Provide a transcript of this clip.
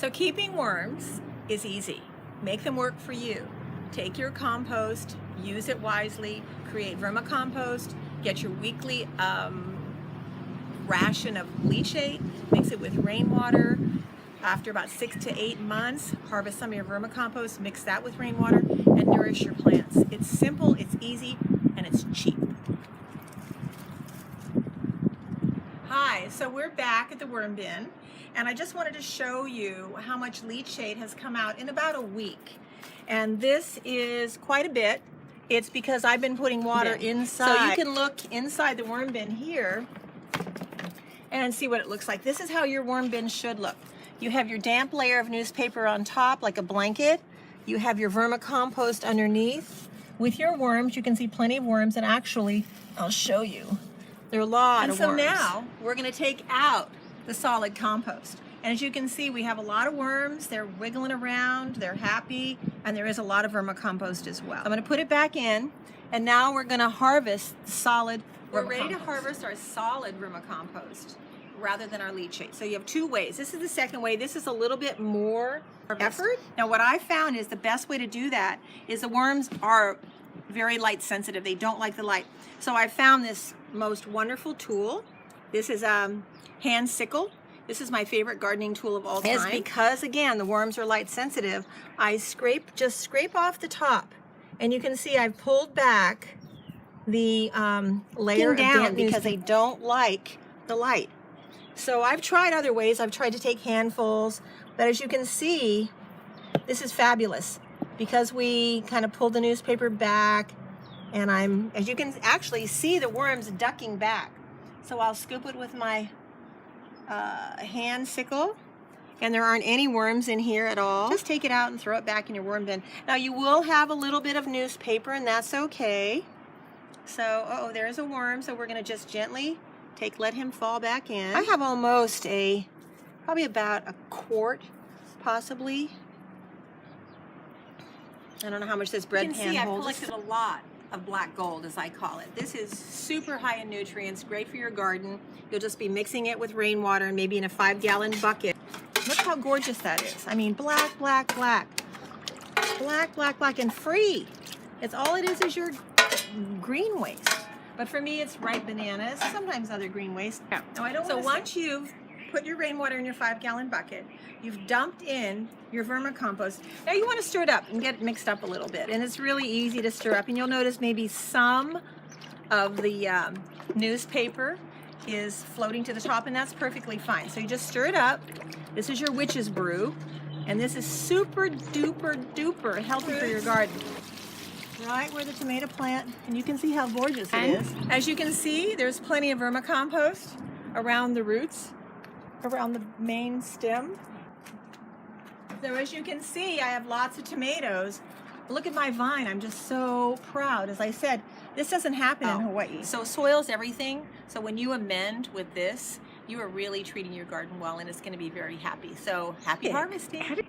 So keeping worms is easy. Make them work for you. Take your compost, use it wisely, create vermicompost, get your weekly ration of leachate, mix it with rainwater. After about 6 to 8 months, harvest some of your vermicompost, mix that with rainwater, and nourish your plants. It's simple, it's easy, and it's cheap. Hi, so we're back at the worm bin, and I just wanted to show you how much leachate has come out in about a week. And this is quite a bit. It's because I've been putting water inside. So you can look inside the worm bin here and see what it looks like. This is how your worm bin should look. You have your damp layer of newspaper on top, like a blanket. You have your vermicompost underneath. With your worms, you can see plenty of worms, and actually, I'll show you. There are a lot of worms. And so now, we're gonna take out the solid compost. And as you can see, we have a lot of worms. They're wiggling around, they're happy, and there is a lot of vermicompost as well. I'm gonna put it back in, and now we're gonna harvest the solid vermicompost. We're ready to harvest our solid vermicompost rather than our leachate. So you have two ways. This is the second way. This is a little bit more effort. Now what I found is the best way to do that is the worms are very light sensitive. They don't like the light. So I found this most wonderful tool. This is hand sickle. This is my favorite gardening tool of all time. It's because, again, the worms are light sensitive. I just scrape off the top, and you can see I've pulled back the layer down because they don't like the light. So I've tried other ways. I've tried to take handfuls, but as you can see, this is fabulous because we kind of pulled the newspaper back, and as you can actually see the worms ducking back. So I'll scoop it with my hand sickle, and there aren't any worms in here at all. Just take it out and throw it back in your worm bin. Now you will have a little bit of newspaper, and that's okay. So, there's a worm, so we're gonna just gently let him fall back in. I have almost probably about a quart, possibly. I don't know how much this bread pan holds. You can see I've collected a lot of black gold, as I call it. This is super high in nutrients, great for your garden. You'll just be mixing it with rainwater and maybe in a 5-gallon bucket. Look how gorgeous that is. I mean, black, black, black. Black, black, black, and free. It's all it is your green waste. But for me, it's ripe bananas, sometimes other green waste. Now, I don't. So once you've put your rainwater in your 5-gallon bucket, you've dumped in your vermicompost. Now you want to stir it up and get it mixed up a little bit. And it's really easy to stir up. And you'll notice maybe some of the newspaper is floating to the top, and that's perfectly fine. So you just stir it up. This is your witch's brew. And this is super duper duper healthy for your garden. Right where the tomato plant, and you can see how gorgeous it is. As you can see, there's plenty of vermicompost around the roots, around the main stem. So as you can see, I have lots of tomatoes. Look at my vine. I'm just so proud. As I said, this doesn't happen in Hawaii. So soil's everything. So when you amend with this, you are really treating your garden well, and it's going to be very happy. So happy harvesting.